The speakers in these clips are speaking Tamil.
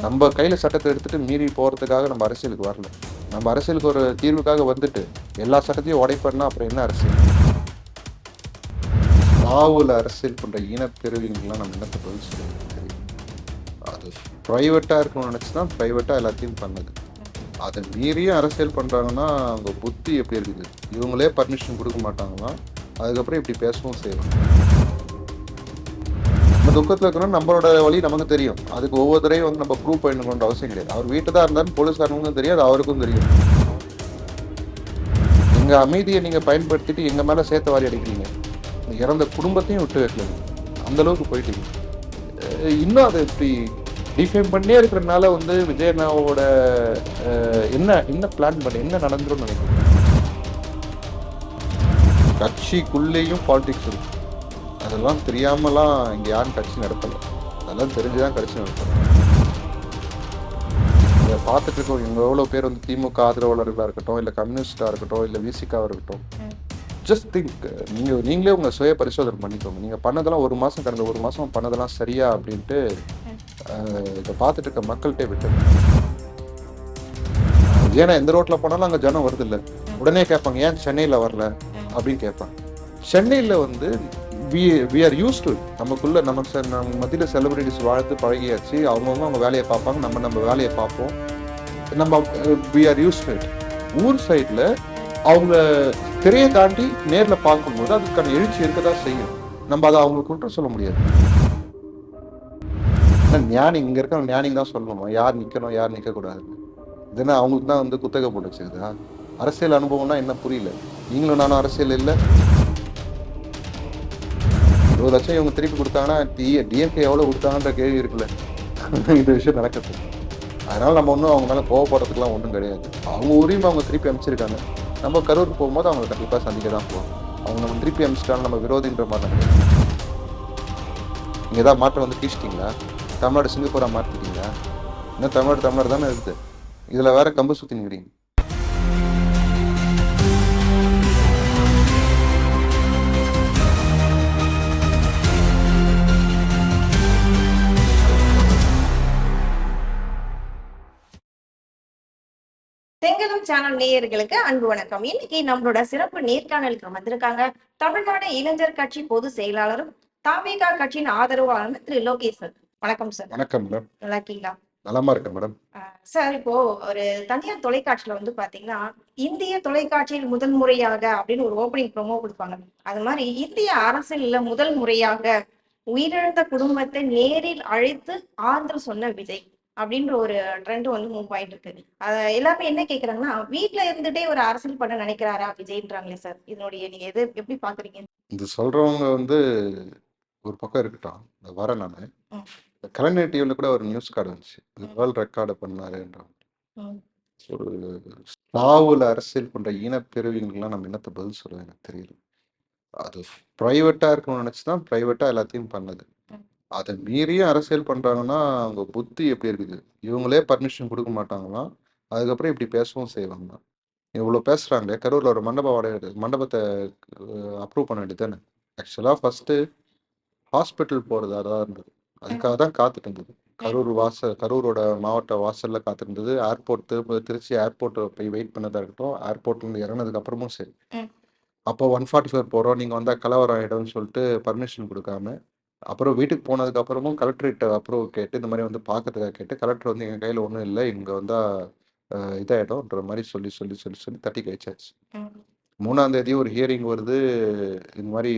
நம்ம கையில சட்டத்தை எடுத்துட்டு மீறி போறதுக்காக நம்ம அரசியலுக்கு வரல. நம்ம அரசியலுக்கு ஒரு தீர்வுக்காக வந்துட்டு எல்லா சட்டத்தையும் உடைப்பேன்னா அப்புறம் என்ன அரசியல்? நாவல அரசியல் பண்ற இனப்பெருவிங்கெல்லாம் நம்ம என்னத்த பதில் சொல்றது தெரியும். அது பிரைவேட்டா இருக்கணும்னு நினைச்சுதான் பிரைவேட்டா எல்லாத்தையும் பண்ணுது. அதை மீறியும் அரசியல் பண்றாங்கன்னா அவங்க புத்தி எப்படி இருக்குது? இவங்களே பர்மிஷன் கொடுக்க மாட்டாங்களாம். அதுக்கப்புறம் இப்படி பேசவும் செய்வாங்க. நம்ம துக்கத்தில் இருக்கணும், நம்மளோட வழி நமக்கு தெரியும். அதுக்கு ஒவ்வொருத்தரையும் வந்து நம்ம ப்ரூவ் பண்ணணுன்ற அவசியம் கிடையாது. அவர் வீட்டு தான் இருந்தாலும் போலீஸ்காரனுக்கும் தெரியாது, அவருக்கும் தெரியும். எங்க அமைதியை நீங்க பயன்படுத்திட்டு எங்க மேல சேர்த்த வாரி அடிக்கிறீங்க. இறந்த குடும்பத்தையும் விட்டு வைக்கல, அந்த அளவுக்கு போயிட்டீங்க. இன்னும் அதை இப்படி டிஃபைன் பண்ணியே இருக்கிறதுனால வந்து விஜய் அண்ணாவோட என்ன பிளான் பண்ண என்ன நடந்துரும் நினைக்கிறேன். கட்சிக்குள்ளேயும் பாலிடிக்ஸ் இருக்கு. அதெல்லாம் தெரியாமலாம் இங்க யாரும் கட்சி நடத்தல. அதெல்லாம் தெரிஞ்சுதான் கட்சி நடத்தல. இதை பார்த்துட்டு இருக்கோம். இவங்க எவ்வளவு பேர் வந்து திமுக ஆதரவாளர்களா இருக்கட்டும், இல்ல கம்யூனிஸ்டா இருக்கட்டும், இல்ல விசிகாவா இருக்கட்டும். ஜஸ்ட் திங்க், நீங்களே உங்க சுய பரிசோதனை பண்ணிக்கோங்க. நீங்க பண்ணதெல்லாம் கடந்த ஒரு மாசம் பண்ணதெல்லாம் சரியா அப்படின்ட்டு இதை பார்த்துட்டு இருக்க மக்கள்கிட்ட விட்டு. ஏன்னா எந்த ரோட்ல போனாலும் அங்க ஜனம் வருது இல்ல, உடனே கேட்பாங்க ஏன் சென்னையில வரல அப்படின்னு கேட்பாங்க. சென்னையில வந்து we are used to it. நமக்குள்ள நமக்கு நம்ம மத்தியில செலிபிரிட்டிஸ் வாழ்த்து பழகியாச்சு. அவங்கவுங்க அவங்க வேலையை பார்ப்பாங்க, நம்ம வேலையை பார்ப்போம். நம்ம we are used to it. ஊர் சைட்ல அவங்க திரையை தாண்டி நேர்ல பார்க்கும்போது அதுக்கான எழுச்சி இருக்கதான் செய்யும். நம்ம அதை அவங்க குற்றம் சொல்ல முடியாது. ஞானி இங்க இருக்க ஞானிங்க தான் சொல்லணும் யார் நிக்கணும் யார் நிக்க கூடாது. இதுனா அவங்களுக்கு தான் வந்து குத்தகை போட்டு வச்சுக்குதா? அரசியல் அனுபவம்னா என்ன புரியல. நீங்களும் நானும் அரசியல் இல்லை. 20 லட்சம் இவங்க திருப்பி கொடுத்தாங்கன்னா டிஎம்கே எவ்வளவு கொடுத்தாங்கன்ற கேள்வி இருக்குல்ல. இந்த விஷயம் நடக்குது. அதனால நம்ம ஒன்றும் அவங்க மேலே கோவப்படுறதுக்குலாம் ஒன்றும் கிடையாது. அவங்க உரிமை அவங்க திருப்பி அமைச்சிருக்காங்க. நம்ம கரூருக்கு போகும்போது அவங்க கண்டிப்பாக சந்திக்க தான் போவோம். அவங்க நம்ம திருப்பி அமைச்சிட்டாங்க, நம்ம விரோதின்ற மாதிரி நினைக்கிறோம். நீங்கள் ஏதாவது மாற்றம் வந்து கீழ்ச்சிட்டிங்களா? தமிழ்நாடு சிங்கப்பூரா மாற்றிட்டீங்களா? இன்னும் தமிழ்நாடு தானே இருக்குது. இதில் வேற கம்பு சுற்றி நிற்கிறீங்க. செங்கலம் சேனல் நேயர்களுக்கு அன்பு வணக்கம். இன்னைக்கு நம்மளோட சிறப்பு நேர்காணலுக்கு வந்திருக்காங்க தமிழ்நாடு இளைஞர் கட்சி பொதுச் செயலாளரும் தாவேகா கட்சியின் ஆதரவாளர் திரு லோகேஷ் சார். வணக்கம் சார். வணக்கம் மேடம். நல்லா இருக்கீங்களா? நலமா இருக்கேன் மேடம். சார், இப்போ ஒரு தனியார் தொலைக்காட்சியில வந்து பாத்தீங்கன்னா இந்திய தொலைக்காட்சியில் முதல் முறையாக அப்படின்னு ஒரு ஓப்பனிங் ப்ரோமோ கொடுப்பாங்க. அது மாதிரி இந்திய அரசியல்ல முதல் முறையாக உயிரிழந்த குடும்பத்தை நேரில் அழைத்து ஆறுதல் சொன்ன விஜய் அப்படின்ற ஒரு ட்ரெண்ட் வந்து மூவ் ஆயிட்டு இருக்கு. எல்லாமே என்ன கேக்குறாங்கன்னா, வீட்டுல இருந்துட்டே ஒரு அரசியல் பண்ண நினைக்கிறாரா விஜய்ன்றாங்களே சார். இதனுடைய நீங்க எது எப்படி பாக்குறீங்க? இது சொல்றவங்க வந்து ஒரு பக்கம் இருக்கட்டும். வர நானு கலைஞர் டிவில கூட ஒரு நியூஸ் கார்டு வந்துச்சு, வேர்ல்ட் ரெக்கார்டு பண்ணாருன்ற. ஒரு நாவல அரசியல் பண்ற இனப்பெருவிங்கெல்லாம் நம்ம என்னத்த பதில் சொல்றது எனக்கு தெரியல. அது பிரைவேட்டா இருக்கணும்னு நினைச்சுதான் பிரைவேட்டா எல்லாத்தையும் பண்ணது. அதை மீறியும் அரசியல் பண்றாங்கன்னா அவங்க புத்தி எப்படி இருக்குது? இவங்களே பர்மிஷன் கொடுக்க மாட்டாங்களாம். அதுக்கப்புறம் இப்படி பேசவும் செய்வாங்க. இவ்வளவு பேசுறாங்களே, கரூர்ல ஒரு மண்டபத்தை அப்ரூவ் பண்ண வேண்டியது தானே. ஆக்சுவலா ஃபர்ஸ்ட் ஹாஸ்பிட்டல் போறது அதான் இருந்தது. அதுக்காக தான் காத்துட்டு இருந்தது. கரூரோட மாவட்ட வாசல்ல காத்துட்டு இருந்தது. ஏர்போர்ட் திருச்சி ஏர்போர்ட் போய் வெயிட் பண்ணதா இருக்கட்டும், ஏர்போர்ட்ல இருந்து இறங்கினதுக்கு அப்புறமும் சரி. அப்போ 144 போறோம், நீங்க வந்தா கலவரம் ஆயிடும்னு சொல்லிட்டு பர்மிஷன் கொடுக்காம, அப்புறம் வீட்டுக்கு போனதுக்கு அப்புறமும் கலெக்டரேட் அப்ரூவ் கேட்டு இந்த மாதிரி வந்து பார்க்கறதுக்காக கேட்டு, கலெக்டர் வந்து எங்க கையில ஒன்றும் இல்லை, இங்க வந்தா இதாயிடும்ன்ற மாதிரி சொல்லி தட்டி கழிச்சாச்சு. 3ஆம் தேதி ஒரு ஹியரிங் வருது. இந்த மாதிரி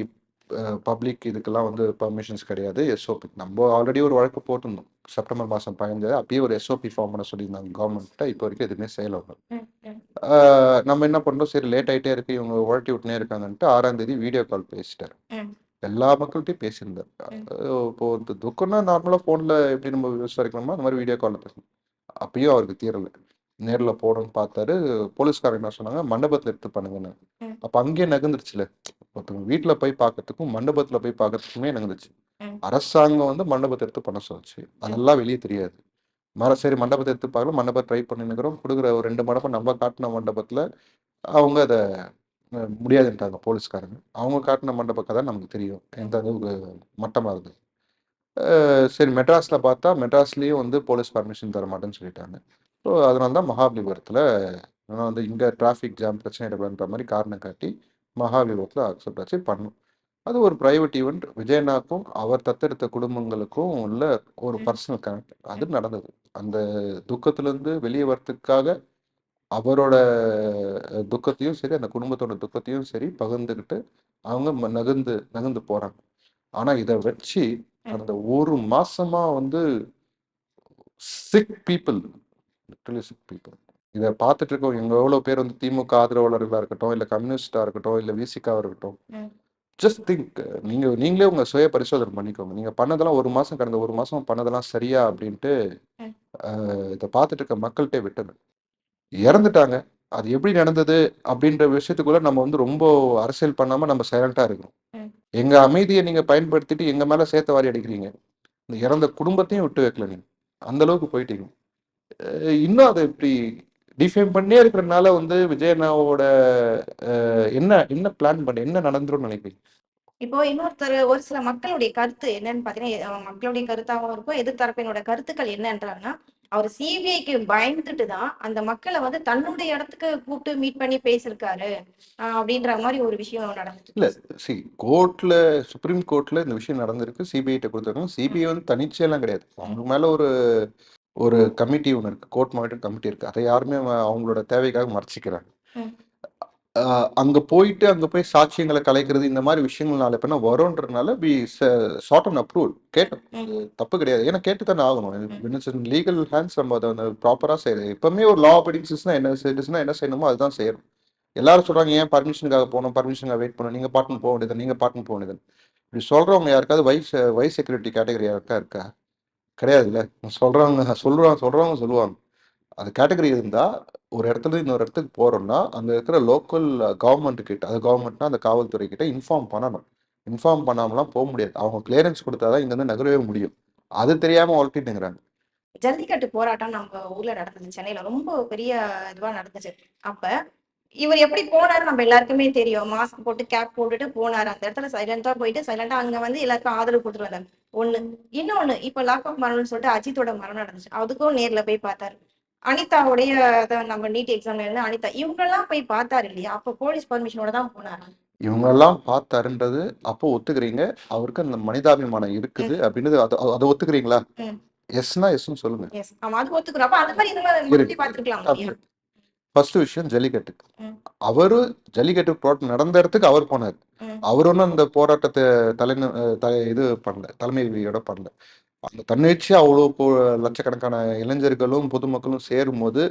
பப்ளிக் இதுக்கெல்லாம் வந்து பர்மிஷன்ஸ் கிடையாது, எஸ்ஓபி. நம்ம ஆல்ரெடி ஒரு வழக்கு போட்டிருந்தோம் செப்டம்பர் மாதம் 15. அப்பயே ஒரு எஸ்ஓபி ஃபார்ம் பண்ண சொல்லியிருந்தாங்க கவர்மெண்ட்ட. இப்போ வரைக்கும் எதுவுமே செய்யல. நம்ம என்ன பண்றோம், சரி லேட் ஆகிட்டே இருக்கு, இவங்க உழட்டி விட்டுனே இருக்காங்கன்ட்டு 6ஆம் தேதி வீடியோ கால் பேசிட்டாரு. எல்லா மக்கள்கிட்டையும் பேசியிருந்தார். இப்போ இந்த துக்கம்னா நார்மலா போன்ல எப்படி நம்ம விசாரிக்கணுமோ அந்த மாதிரி வீடியோ கால்ல பேசணும். அப்பயும் அவருக்கு தீரலை. நேர்ல போடணும்னு பார்த்தாரு. போலீஸ்காரங்க என்ன சொன்னாங்க, மண்டபத்துல எடுத்து பண்ணுங்கன்னு. அப்ப அங்கேயே நகர்ந்துருச்சுல. வீட்டுல போய் பார்க்கறதுக்கும் மண்டபத்துல போய் பார்க்கறதுக்குமே நகர்ந்துச்சு. அரசாங்கம் வந்து மண்டபத்தை எடுத்து பண்ண சொல்லுச்சு. அதெல்லாம் வெளியே தெரியாது. சரி மண்டபத்தை எடுத்து பார்க்கலாம், மண்டபம் ட்ரை பண்ணிருக்கிறோம். கொடுக்குற ஒரு 2 மண்டபம் நம்ம காட்டின மண்டபத்துல அவங்க அதை முடியாதுன்ட்டாங்க போலீஸ்காரங்க. அவங்க காட்டின மண்டப கதை நமக்கு தெரியும் எந்த அளவுக்கு மட்டமா இருக்கு. சரி மெட்ராஸ்ல பார்த்தா மெட்ராஸ்லயும் வந்து போலீஸ் பர்மிஷன் தர மாட்டேன்னு சொல்லிட்டாங்க. ஸோ அதனால தான் மகாபலிபுரத்துல வந்து இங்க டிராஃபிக் ஜாம் பிரச்சனை இல்லைன்ற மாதிரி காரணம் காட்டி மகாபலிபுரத்துல அக்செப்ட் ஆச்சு பண்ணோம். அது ஒரு பிரைவேட் ஈவெண்ட். விஜயனாக்கும் அவர் தத்தெடுத்த குடும்பங்களுக்கும் உள்ள ஒரு பர்சனல் கனெக்ட் அது நடந்தது. அந்த துக்கத்திலிருந்து வெளியே வரத்துக்காக அவரோட துக்கத்தையும் சரி, அந்த குடும்பத்தோட துக்கத்தையும் சரி பகிர்ந்துக்கிட்டு அவங்க நகர்ந்து நகர்ந்து போறாங்க. ஆனா இதை வச்சு அந்த ஒரு மாசமா வந்து sick people, literally sick people, இதை பார்த்துட்டு இருக்கோம். எங்க எவ்வளவு பேர் வந்து திமுக ஆதரவாளர்களா இருக்கட்டும், இல்ல கம்யூனிஸ்டா இருக்கட்டும், இல்ல விசிகா இருக்கட்டும், ஜஸ்ட் திங்க், நீங்களே உங்க சுய பரிசோதனை பண்ணிக்கோங்க. நீங்க பண்ணதெல்லாம் ஒரு மாசம், கடந்த ஒரு மாசம் பண்ணதெல்லாம் சரியா அப்படின்ட்டு இதை பார்த்துட்டு இருக்க மக்கள்கிட்ட விட்டது. இறந்துட்டாங்க. அது எப்படி நடந்தது அப்படின்ற விஷயத்துக்குள்ள நம்ம வந்து ரொம்ப அரசியல் பண்ணாம நம்ம சைலண்டா இருக்கணும். எங்க அமைதியை நீங்க பயன்படுத்திட்டு எங்க மேல சேர்த்த வாரி அடிக்கிறீங்க. இந்த இறந்த குடும்பத்தையும் விட்டு வைக்கல நீங்க. அந்த அளவுக்கு போயிட்டீங்க. இன்னும் அதை இப்படி டிஃபைன் பண்ணியே இருக்கிறதுனால வந்து விஜயண்ணாவோட என்ன என்ன பிளான் பண்ண என்ன நடந்துரும் நினைக்கிறீங்க? இப்போ இன்னொருத்தர் ஒரு சில மக்களுடைய கருத்து என்னன்னு பாத்தீங்கன்னா, மக்களுடைய கருத்தாகவும் இருக்கும், எதிர்த்தரப்பினோட கருத்துக்கள் என்னன்றாங்கன்னா, அவர் சிபிஐக்கு பயந்துட்டு தான் அந்த மக்களை வந்து தன்னுடைய இடத்துக்கு கூப்பிட்டு மீட் பண்ணி பேசியிருக்காரு அப்படின்ற மாதிரி ஒரு விஷயம் நடந்துட்டு இல்ல இருக்கு. சி கோர்ட்ல, சுப்ரீம் கோர்ட்ல இந்த விஷயம் நடந்திருக்கு. சிபிஐ கொடுத்துருக்காங்க. சிபிஐ வந்து தனிச்சையெல்லாம் கிடையாது. அவங்க மேல ஒரு ஒரு கமிட்டி ஒன்று இருக்கு. கோர்ட் மானிட்டர் கமிட்டி இருக்கு. அதை யாருமே அவங்களோட தேவைக்காக மறைச்சிக்கிறாங்க. அங்க போயிட்டு அங்க போய் சாட்சியங்களை கலைக்கிறது இந்த மாதிரி விஷயங்கள் நாளை பின்ன வரும்ன்றதுனால வி சார்ட் அண்ட் அப்ரூவல் கேட்டோம். அது தப்பு கிடையாது. ஏன்னா கேட்டு தானே ஆகணும். லீகல் ஹேண்ட்ஸ் நம்ம அதை வந்து ப்ராப்பரா செய்யறது. எப்பவுமே ஒரு லா அபைடிங் சிட்டிசனா என்ன செய்யணுமோ அதுதான் செய்யணும். எல்லாரும் சொல்றாங்க ஏன் பர்மிஷனுக்காக போகணும், பர்மிஷனுக்காக வெயிட் பண்ணணும், நீங்க பாட்டுன்னு போக வேண்டியது, நீங்க பாட்டுன்னு போக வேண்டியது. இப்படி சொல்றவங்க யாருக்காவது வைஸ் செக்யூரிட்டி கேட்டகரி இருக்கா? கிடையாதுல்ல. சொல்றவங்க சொல்லுவாங்க. அது கேட்டகரி இருந்தா ஒரு இடத்துல இன்னொரு இடத்துக்கு போறோம்னா அங்க இருக்கிற லோக்கல் கவர்மெண்ட் கிட்ட, அது கவர்மெண்ட்னா அந்த காவல்துறை கிட்ட இன்ஃபார்ம் பண்ணணும். இன்ஃபார்ம் பண்ணாமலாம் போக முடியாது. அவங்க கிளியரன்ஸ் கொடுத்தாதான் இங்க இருந்து நகரவே முடியும். அது தெரியாம உழட்டிட்டுங்கிறாங்க. ஜல்லிக்கட்டு போராட்டம் நம்ம ஊர்ல நடந்தது, சென்னையில ரொம்ப பெரிய இதுவா நடந்துச்சு. அப்ப இவர் எப்படி போனாரு நம்ம எல்லாருக்குமே தெரியும். மாஸ்க் போட்டு கேப் போட்டுட்டு போனாரு. அந்த இடத்துல சைலண்டா போயிட்டு சைலண்டா அங்க வந்து எல்லாருக்கும் ஆதரவு கொடுத்துட்டு வந்தாரு. ஒண்ணு. இன்னொன்னு, இப்ப லாக் ஆஃப் மரணம்னு சொல்லிட்டு அஜித்தோட மரணம் நடந்துச்சு. அதுக்கும் நேர்ல போய் பார்த்தாரு. அனிதாவுடைய நம்ம நீட் எக்ஸாம்ல இருந்து அனிதா இவங்கெல்லாம் போய் பார்த்தாரு இல்லையா? அப்ப போலீஸ் பர்மிஷனோட தான் போனாரு. இவங்கெல்லாம் பார்த்தாருன்றது அப்போ ஒத்துக்கிறீங்க. அவருக்கு அந்த மனிதாபிமானம் இருக்குது அப்படின்னு அதை ஒத்துக்கிறீங்களா? எஸ்னா எஸ்ன்னு சொல்லுங்க. ஆமா, அது ஒத்துக்கிறோம். அப்ப அந்த மாதிரி இதெல்லாம் பார்த்துருக்கலாம் இல்லையா? ஃபர்ஸ்ட் விஷயம் ஜல்லிக்கட்டு. அவரு ஜல்லிக்கட்டு நடந்த இடத்துக்கு அவர் போனார். அவர் ஒன்றும் அந்த போராட்டத்தை இது பண்ணல, தலைமையோட பண்ணல. அந்த தன்னிச்சையா அவ்வளோ லட்சக்கணக்கான இளைஞர்களும் பொதுமக்களும் சேரும் போது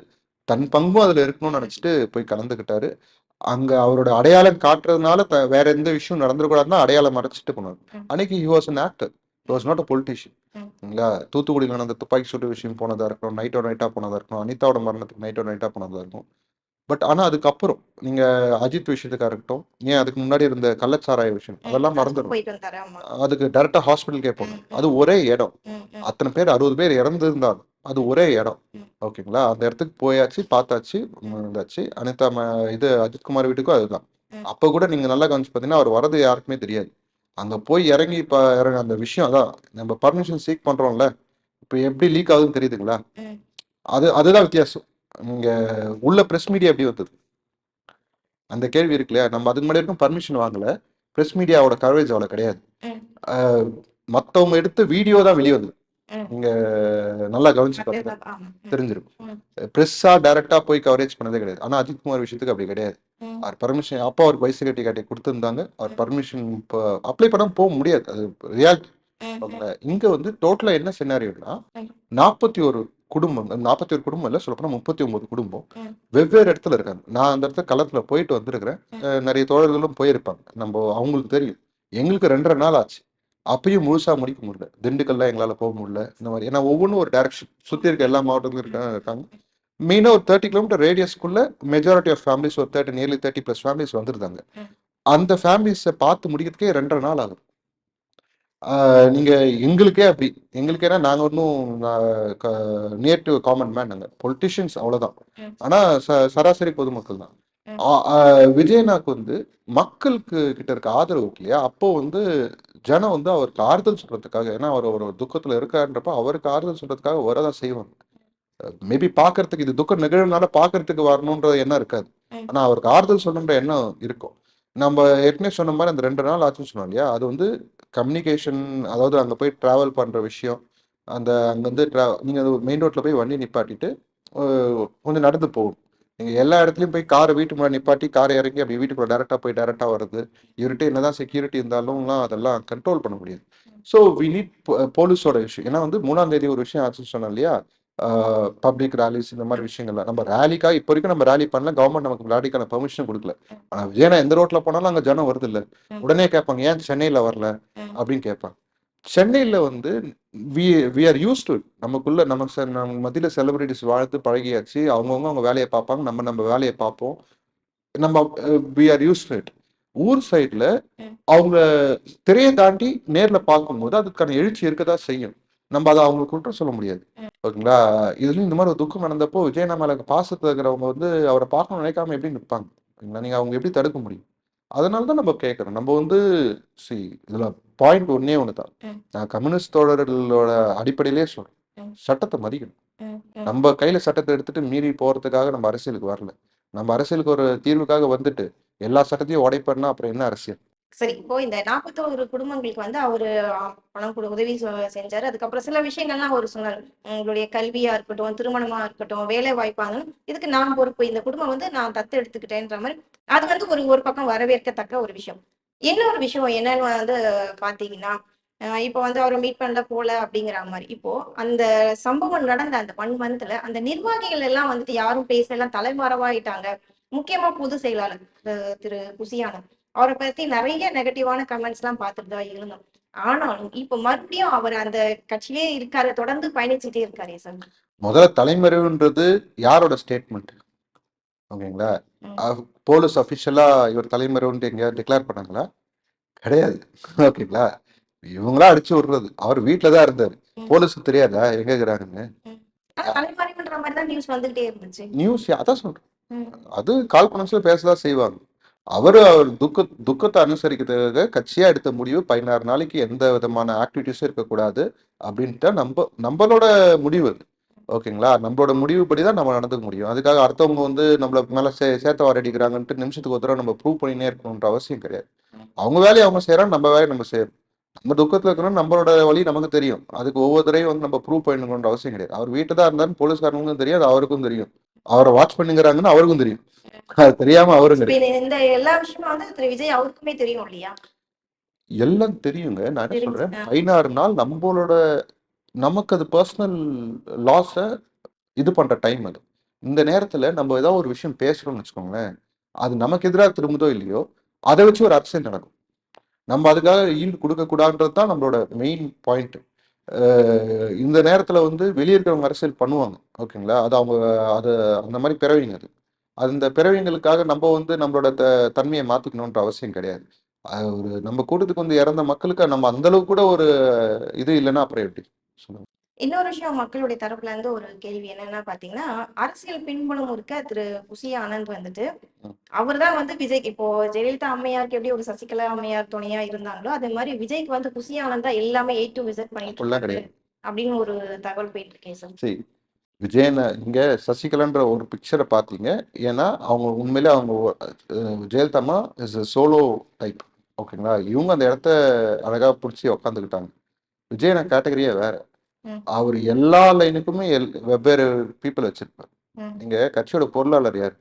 தன் பங்கும் அதுல இருக்கணும்னு நினைச்சிட்டு போய் கலந்துக்கிட்டாரு. அங்க அவரோட அடையாளம் காட்டுறதுனால வேற எந்த விஷயம் நடந்துடக்கூடாதுன்னா அடையாளம் மறைச்சிட்டு போனார். அன்னைக்கு he was an actor, he was not a politician. இல்லைங்களா? தூத்துக்குடியில் நடந்த துப்பாக்கி சூட்டு விஷயம் போனதா இருக்கட்டும், நைட்டா போனதா இருக்கட்டும், அனிதாவோட மரணத்துக்கு நைட்டா போனதா இருக்கும். பட் ஆனா அதுக்கப்புறம் நீங்க அஜித் விஷயத்துக்கா இருக்கட்டும், ஏன் அதுக்கு முன்னாடி இருந்த கள்ளச்சாராய விஷயம் அதெல்லாம் மறந்துடும். அதுக்கு டைரக்டா ஹாஸ்பிட்டலுக்கே போகணும். அது ஒரே இடம். அத்தனை பேர் 60 பேர் இறந்துருந்தாலும் அது ஒரே இடம். ஓகேங்களா? அந்த இடத்துக்கு போயாச்சு, பார்த்தாச்சு, இருந்தாச்சு. அனிதா இது அஜித்குமார் வீட்டுக்கும் அதுதான். அப்ப கூட நீங்க நல்லா கவனிச்சு பாத்தீங்கன்னா அவர் வரது யாருக்குமே தெரியாது. அங்க போய் இறங்கி அந்த விஷயம் அதான் நம்ம பர்மிஷன் சீக் பண்றோம்ல, இப்ப எப்படி லீக் ஆகுதுன்னு தெரியுதுங்களா? அதுதான் வித்தியாசம். நீங்க உள்ள பிரஸ் மீடியா எப்படி வந்தது அந்த கேள்வி இருக்கு இல்லையா? நம்ம அதுக்கு முன்னாடி வரைக்கும் பர்மிஷன் வாங்கல. பிரஸ் மீடியாவோட கவரேஜ் அவ்வளவு கிடையாது. மத்தவங்க எடுத்த வீடியோ தான் வெளியே வந்தது. நீங்க நல்லா கவனிச்சு பார்த்தா தெரிஞ்சிருக்கும். பிரஸ்ஸா டைரக்டா போய் கவரேஜ் பண்ணதே கிடையாது. ஆனா அஜித்குமார் விஷயத்துக்கு அப்படி கிடையாது. அவர் பர்மிஷன் அப்போ அவருக்கு வைஸ் செக்ரட்டரி கேட்டை கொடுத்துருந்தாங்க. அவர் பர்மிஷன் அப்ளை பண்ண போக முடியாது. அது ரியாலிட்டி. இங்க வந்து டோட்டலா என்ன சினாரியோனா 41 குடும்பங்கள், 41 குடும்பம் இல்ல, சொல்லப்போனா 39 குடும்பம் வெவ்வேறு இடத்துல இருக்காங்க. நான் அந்த இடத்துல களத்துல போயிட்டு வந்திருக்கிறேன். நிறைய தோழர்களும் போயிருப்பாங்க. நம்ம அவங்களுக்கு தெரியும். எங்களுக்கு 2.5 நாள் ஆச்சு. அப்பயும் முழுசா முடிக்க முடியல. திண்டுக்கல்ல எங்களால போக முடியல. இந்த மாதிரி ஏன்னா ஒவ்வொன்றும் ஒரு டைரக்ஷன் சுத்தி இருக்க எல்லா மாவட்டங்களும் இருக்காங்க. மெயினா ஒரு 30 கிலோமீட்டர் ரேடியஸ்க்குள்ள மெஜாரிட்டி ஆஃப் ஃபேமிலிஸ் ஒரு நியர்லி 30+ ஃபேமிலிஸ் வந்துருந்தாங்க. அந்த ஃபேமிலிஸை பார்த்து முடிக்கிறதுக்கே 2.5 நாள் ஆகும். நீங்க எங்களுக்கே அப்படி எங்களுக்கேனா நாங்க ஒன்றும் நியர் டு காமன் மேன், நாங்க பொலிட்டிஷியன்ஸ் அவ்வளவுதான். ஆனா சராசரி பொதுமக்கள் தான். விஜயனாக்கு வந்து மக்களுக்கு கிட்ட இருக்க ஆதரவு இல்லையா? அப்போ வந்து ஜனம் வந்து அவருக்கு ஆறுதல் சொல்றதுக்காக, ஏன்னா அவர் ஒரு துக்கத்துல இருக்காருன்றப்ப அவருக்கு ஆறுதல் சொல்றதுக்காக வரதான் செய்வாங்க. மேபி பார்க்கறதுக்கு இது துக்கம் நிகழ்வுனால பார்க்கறதுக்கு வரணுன்ற எண்ணம் இருக்காது. ஆனா அவருக்கு ஆறுதல் சொல்லணுன்ற எண்ணம் இருக்கும். நம்ம ஏற்கனவே சொன்ன மாதிரி அந்த 2 நாள் ஆச்சுன்னு சொன்னோம் இல்லையா, அது வந்து கம்யூனிகேஷன், அதாவது அங்க போய் டிராவல் பண்ற விஷயம், அந்த அங்க வந்து நீங்க மெயின் ரோட்ல போய் வண்டி நிப்பாட்டிட்டு கொஞ்சம் நடந்து போகும். நீங்க எல்லா இடத்துலயும் போய் காரை வீட்டு முன்னாடி நிப்பாட்டி காரை இறங்கி அப்படி வீட்டுக்குள்ள டைரக்டா போய் டைரக்டா வர்றது, இவர்கிட்ட என்னதான் செக்யூரிட்டி இருந்தாலும்லாம் அதெல்லாம் கண்ட்ரோல் பண்ண முடியாது. ஸோ வி நீட் போலீஸோட விஷயம். ஏன்னா வந்து 3ஆம் தேதி ஒரு விஷயம் ஆச்சுன்னு சொன்னோம் இல்லையா, பப்ளிக் ரேலிஸ் இந்த மாதிரி விஷயங்கள்லாம் நம்ம ரேலிக்காக இப்போ வரைக்கும் நம்ம ரேலி பண்ணல, கவர்மெண்ட் நமக்கு ரேலிக்கான பெர்மிஷன் கொடுக்கல. ஆனா விஜயனா எந்த ரோட்ல போனாலும் அங்க ஜனம் வருது இல்ல, உடனே கேட்பாங்க ஏன் சென்னையில வரல அப்படின்னு கேட்பாங்க. சென்னையில வந்து வி ஆர் யூஸ் டு, நமக்குள்ள நம்ம மத்தியில செலிபிரிட்டிஸ் வாழ்த்து பழகியாச்சு. அவங்கவுங்க அவங்க வேலையை பார்ப்பாங்க, நம்ம நம்ம வேலையை பார்ப்போம். நம்ம we are used to it. ஊர் சைட்ல அவங்க திரையை தாண்டி நேர்ல பார்க்கும்போது அதுக்கான எழுச்சி இருக்கதான் செய்யும். நம்ம அதை அவங்களுக்கு குற்றம் சொல்ல முடியாது. ஓகேங்களா? இதுலயும் இந்த மாதிரி ஒரு துக்கம் நடந்தப்போ விஜய் மேல பாசத்துல இருக்கிறவங்க வந்து அவரை பார்க்கணும்னு நினைக்காம எப்படி நிற்பாங்க? ஓகேங்களா? நீங்க அவங்க எப்படி தடுக்க முடியும்? அதனால தான் நம்ம கேட்கிறோம். நம்ம வந்து சி இதுல பாயிண்ட் ஒன்னே ஒண்ணுதான். நான் கம்யூனிஸ்ட் தோழர்களோட அடிப்படையிலே சொல்றேன். சட்டத்தை மதிக்கணும். நம்ம கையில சட்டத்தை எடுத்துட்டு மீறி போறதுக்காக நம்ம அரசியலுக்கு வரல. நம்ம அரசியலுக்கு ஒரு தீர்வுக்காக வந்துட்டு எல்லா சட்டத்தையும் உடைப்பேன்னா அப்புறம் என்ன அரசியல்? சரி, இப்போ இந்த 41 குடும்பங்களுக்கு வந்து அவரு பணம் உதவி செஞ்சாரு. அதுக்கப்புறம் சில விஷயங்கள்லாம் அவரு சொன்னாரு. உங்களுடைய கல்வியா இருக்கட்டும், திருமணமா இருக்கட்டும், வேலை வாய்ப்பாங்க, இதுக்கு நான் பொறுப்பு. இந்த குடும்பம் வந்து நான் தத்து எடுத்துக்கிட்டேன்ற மாதிரி அது வந்து ஒரு பக்கம் வரவேற்கத்தக்க ஒரு விஷயம். இன்னொரு விஷயம் என்னன்னு வந்து பாத்தீங்கன்னா, இப்போ வந்து அவரை மீட் பண்ணல போல அப்படிங்கிற மாதிரி. இப்போ அந்த சம்பவம் நடந்த அந்த 1 மந்த்ல அந்த நிர்வாகிகள் எல்லாம் வந்துட்டு யாரும் பேசலாம், தலைமறைவாயிட்டாங்க. முக்கியமா பொதுச் செயலாளர் திரு குஷியானந்த், அவரை பத்தி நிறைய நெகட்டிவான கமெண்ட்ஸ் எல்லாம் பார்த்துட்டு தான் இருந்தோம். ஆனாலும் இப்ப மறுபடியும் அவர் அந்த கட்சியிலே இருக்காரு, தொடர்ந்து பயணிச்சுட்டே இருக்காரு சார். முதல்ல தலைமறைவுன்றது யாரோட ஸ்டேட்மெண்ட்? ஓகேங்களா? போலீஸ் அபிஷியலா இவர் தலைமறைவுன்ட்டு எங்கேயாவது டிக்ளேர் பண்ணாங்களா? கிடையாது. ஓகேங்களா? இவங்களா அடிச்சு விடுறது. அவர் வீட்டுலதான் இருந்தாரு. போலீஸுக்கு தெரியாதா எங்க இருக்கிறாங்கன்னு? தலைமறைவுன்ற மாதிரி தான் நியூஸ் வந்துகிட்டே இருந்துச்சு. நியூஸ் அதான் சொல்றேன். அது கால்பனன்ஸ்ல பேசதான் செய்வாங்க. அவர் துக்கத்தை அனுசரிக்கிறதுக்காக கட்சியா எடுத்த முடிவு 16 நாளைக்கு எந்த விதமான ஆக்டிவிட்டிஸும் இருக்கக்கூடாது அப்படின்ட்டு நம்மளோட முடிவு. ஓகேங்களா? நம்மளோட முடிவுபடிதான் நம்ம நடந்துக்க முடியும். அதுக்காக அடுத்தவங்க வந்து நம்மள மேல சேர்த்த வாரடிக்கிறாங்கன்ட்டு நிமிஷத்துக்கு ஒரு தடவை நம்ம ப்ரூவ் பண்ணினே இருக்கணும்ன்ற அவசியம் கிடையாது. அவங்க வேலையை அவங்க செய்யறாங்க, நம்ம வேலையை நம்ம செய்யறோம். நம்ம துக்கத்துல இருக்கிறோம், நம்மளோட வழி நமக்கு தெரியும். அதுக்கு ஒவ்வொரு தடவையும் வந்து நம்ம ப்ரூவ் பண்ணணுன்ற அவசியம் கிடையாது. அவர் வீட்டு தான் இருந்தாலும் போலீஸ்காரங்களுக்கும் தெரியும், அது அவருக்கும் தெரியும். அவரை வாட்ச் பண்ணுங்கிறாங்கன்னு அவருக்கும் தெரியும். அது தெரியாம அவரும் இந்த எல்லா விஷயமும் வந்து திரு விஜய் அவருக்குமே தெரியும் இல்லையா? எல்லாம் தெரியுங்க. நான் என்ன சொல்றேன், 16 நாள் நம்மளோட நமக்கு அது பர்சனல் லாஸ இது பண்ற டைம் அது. இந்த நேரத்துல நம்ம ஏதாவது ஒரு விஷயம் பேசுறோம்னு வச்சுக்கோங்களேன், அது நமக்கு எதிராக திரும்புதோ இல்லையோ, அதை வச்சு ஒரு அரசியல் நடக்கும். நம்ம அதுக்காக ஈல்டு கொடுக்க கூடாதுன்றது தான் நம்மளோட மெயின் பாயிண்ட். இந்த நேரத்துல வந்து வெளியே இருக்கிறவங்க அரசியல் பண்ணுவாங்க. ஓகேங்களா? அது அவங்க அது அந்த மாதிரி பிறவிங்க அது. அந்த பிறவிங்களுக்காக நம்ம வந்து நம்மளோட தன்மையை மாத்திக்கணும்ன்ற அவசியம் கிடையாது. ஒரு நம்ம கூட்டத்துக்கு வந்து இறந்த மக்களுக்கு நம்ம அந்த அளவுக்கு கூட ஒரு இது இல்லைன்னா அப்புறம் எப்படி சொல்லுங்க? இன்னொரு விஷயம் மக்களுடைய தரப்புல இருந்து ஒரு கேள்வி என்னன்னா பாத்தீங்கன்னா, அரசியல் பின்புலம் இருக்க திரு குஷி ஆனந்த் வந்துட்டு அவர் தான் வந்து விஜய்க்கு இப்போ ஜெயலலிதா அம்மையாருக்கு எப்படி ஒரு சசிகலா அம்மையார் துணையா இருந்தாங்களோ அதே மாதிரி விஜய்க்கு வந்து குஷி ஆனந்த் தான் எல்லாமே A to Z பண்ணிட்டு இருக்காரு அப்படின்னு ஒரு தகவல் போயிட்டு இருக்கேன் சார். சரி, விஜயனை இங்க சசிகலான்ற ஒரு பிக்சரை பார்த்தீங்க. ஏன்னா அவங்க உண்மையிலே அவங்க ஜெயலலிதாமா இஸ் சோலோ டைப். ஓகேங்களா? இவங்க அந்த இடத்த அழகா பிடிச்சி உக்காந்துக்கிட்டாங்க. விஜயனை கேட்டகரியே வேற. அவர் எல்லா லைனுக்குமே வெவ்வேறு பீப்புள் வச்சிருப்பார். நீங்க கட்சியோட பொருளாளர் யார்?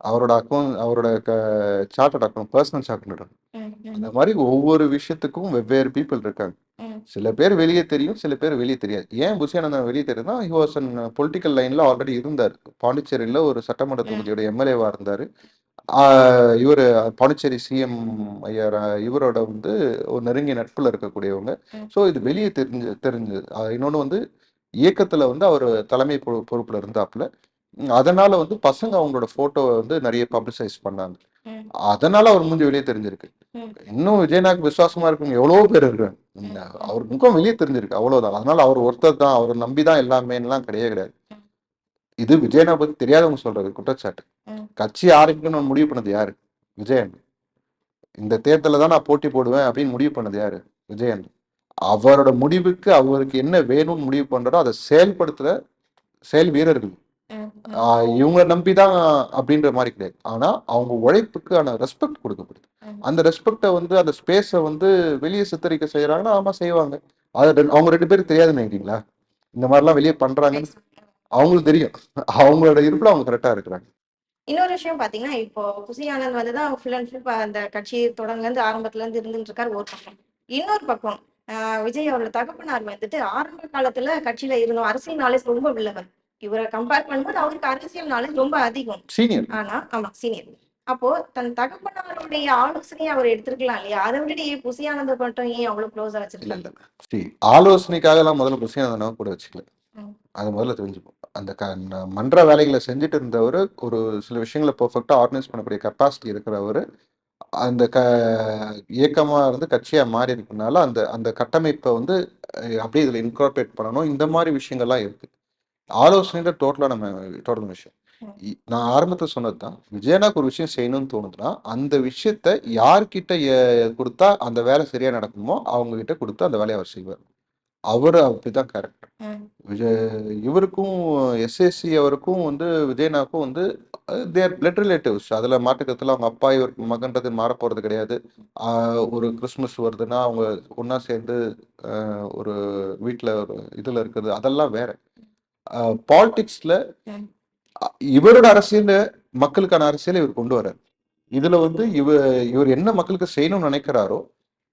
அவரோட அக்கௌண்ட், அவரோட சார்ட்டர்ட் அக்கௌண்ட், பர்சனல் சார்ட்டர்ட். அந்த மாதிரி ஒவ்வொரு விஷயத்துக்கும் வெவ்வேறு பீப்புள் இருக்காங்க. சில பேர் வெளியே தெரியும், சில பேர் வெளியே தெரியாது. ஏன் புஷியானந்தன் வெளியே தெரியுதுன்னா, ஹி வாஸ் அன் பொலிட்டிக்கல் லைன்ல ஆல்ரெடி இருந்தார். பாண்டிச்சேரியில ஒரு சட்டமன்ற தொகுதியோட எம்எல்ஏவா இருந்தாரு. இவர் பாண்டிச்சேரி சிஎம் ஐயா இவரோட வந்து ஒரு நெருங்கிய நட்புல இருக்கக்கூடியவங்க. ஸோ இது வெளியே தெரிஞ்சு இன்னொன்று வந்து இயக்கத்துல வந்து அவர் தலைமை பொறுப்புல இருந்தாப்புல. அதனால வந்து பசங்க அவங்களோட போட்டோவை வந்து நிறைய பப்ளிசைஸ் பண்ணாங்க. அதனால அவர் மூஞ்சி வெளியே தெரிஞ்சிருக்கு. இன்னும் விஜயநாக்கு விசுவாசமா இருக்கவங்க எவ்வளவோ பேர் இருக்காங்க. அவர் முகம் வெளியே தெரிஞ்சிருக்கு, அவ்வளவுதான். அதனால அவர் ஒருத்தர் தான், அவரை நம்பிதான் எல்லாமே எல்லாம் கிடையாது கிடையாது. இது விஜயனை பத்தி தெரியாதவங்க சொல்றது குற்றச்சாட்டு. கட்சி ஆரம்பிக்கணும்னு முடிவு பண்ணது யாரு? விஜயன். இந்த தேர்தலில் தான் நான் போட்டி போடுவேன் அப்படின்னு முடிவு பண்ணது யாரு? விஜயன். அவரோட முடிவுக்கு அவருக்கு என்ன வேணும்னு முடிவு பண்றோ அதை செயல்படுத்துற செயல் வீரர்கள். இவங்களை நம்பிதான் அப்படின்ற மாதிரி கிடையாது. ஆனா அவங்க உழைப்புக்கான ரெஸ்பெக்ட் கொடுக்கப்படுது. அந்த ரெஸ்பெக்டை வந்து அந்த ஸ்பேஸை வந்து வெளியே சித்தரிக்க செய்யறாங்கன்னா ஆமா செய்வாங்க. அது அவங்க 2 பேரும் தெரியாதுன்னு நினைக்கிறீங்களா? இந்த மாதிரிலாம் வெளியே பண்றாங்கன்னு அவங்களுக்கு தெரியும். அவங்களோட இருப்புல அவங்க கரெக்டா இருக்கிறாங்க. இன்னொரு விஷயம் பாத்தீங்கன்னா, இப்போ புசி ஆனந்த் வந்துதான் ஃபுல் அண்ட் ஃபுல் அந்த கட்சி தொடங்கல இருந்து ஆரம்பத்துல இருந்து இருந்துட்டு இருக்காரு ஒரு பக்கம். இன்னொரு பக்கம் விஜய் அவரோட தகப்பனார் வந்துட்டு ஆரம்ப காலத்துல கட்சியில இருந்தோம், அரசியல் நாலேஜ் ரொம்ப உள்ளவர். இவரை கம்பேர் பண்ணும்போது அவருக்கு அரசியல் நாலேஜ் ரொம்ப அதிகம். சீனியர். ஆனா ஆமா சீனியர். அப்போ தன் தகப்பனாருடைய ஆலோசனையை அவர் எடுத்திருக்கலாம் இல்லையா? அதை விட புசி ஆனந்த் மட்டும் ஏன் அவ்வளவு க்ளோஸா வச்சிருக்காங்க? ஆலோசனைக்காக எல்லாம் முதல்ல புசி ஆனந்த் கூட வச்சுக்கல. அது முதல்ல தெரிஞ்சுப்போம். அந்த மன்ற வேலைகளை செஞ்சுட்டு இருந்தவர், ஒரு சில விஷயங்களை பெர்ஃபெக்டா ஆர்கனைஸ் பண்ணக்கூடிய கெப்பாசிட்டி இருக்கிறவர், அந்த இயக்கமா இருந்து கட்சியா மாறி இருக்கனால அந்த அந்த கட்டமைப்பை வந்து அப்படியே இதுல இன்கார்பரேட் பண்ணணும். இந்த மாதிரி விஷயங்கள்லாம் இருக்கு. ஆலோசனை டோட்டலா நம்ம தொடர்ந்த விஷயம். நான் ஆரம்பத்தில் சொன்னதுதான், விஜயனாக்கு ஒரு விஷயம் செய்யணும்னு தோணுதுன்னா அந்த விஷயத்த யார்கிட்ட கொடுத்தா அந்த வேலை சரியா நடக்குமோ அவங்க கிட்ட கொடுத்து அந்த வேலையை அவர் செய்வார். அவரு அப்படிதான் கேரக்டர். இவருக்கும் எஸ்எஸ்சி அவருக்கும் வந்து விஜயனாக்கும் வந்து தேர் பிளட் ரிலேட்டிவ்ஸ். அதுல மாட்டுக்கிறதுல அவங்க அப்பா இவருக்கு மகன்றது மாற போறது கிடையாது. ஒரு கிறிஸ்துமஸ் வருதுன்னா அவங்க ஒன்னா சேர்ந்து ஒரு வீட்டுல ஒரு இதுல இருக்கிறது அதெல்லாம் வேற. பாலிடிக்ஸ்ல இவரோட அரசியல் மக்களுக்கான அரசியலை இவர் கொண்டு வர்றார். இதுல வந்து இவர் என்ன மக்களுக்கு செய்யணும்னு நினைக்கிறாரோ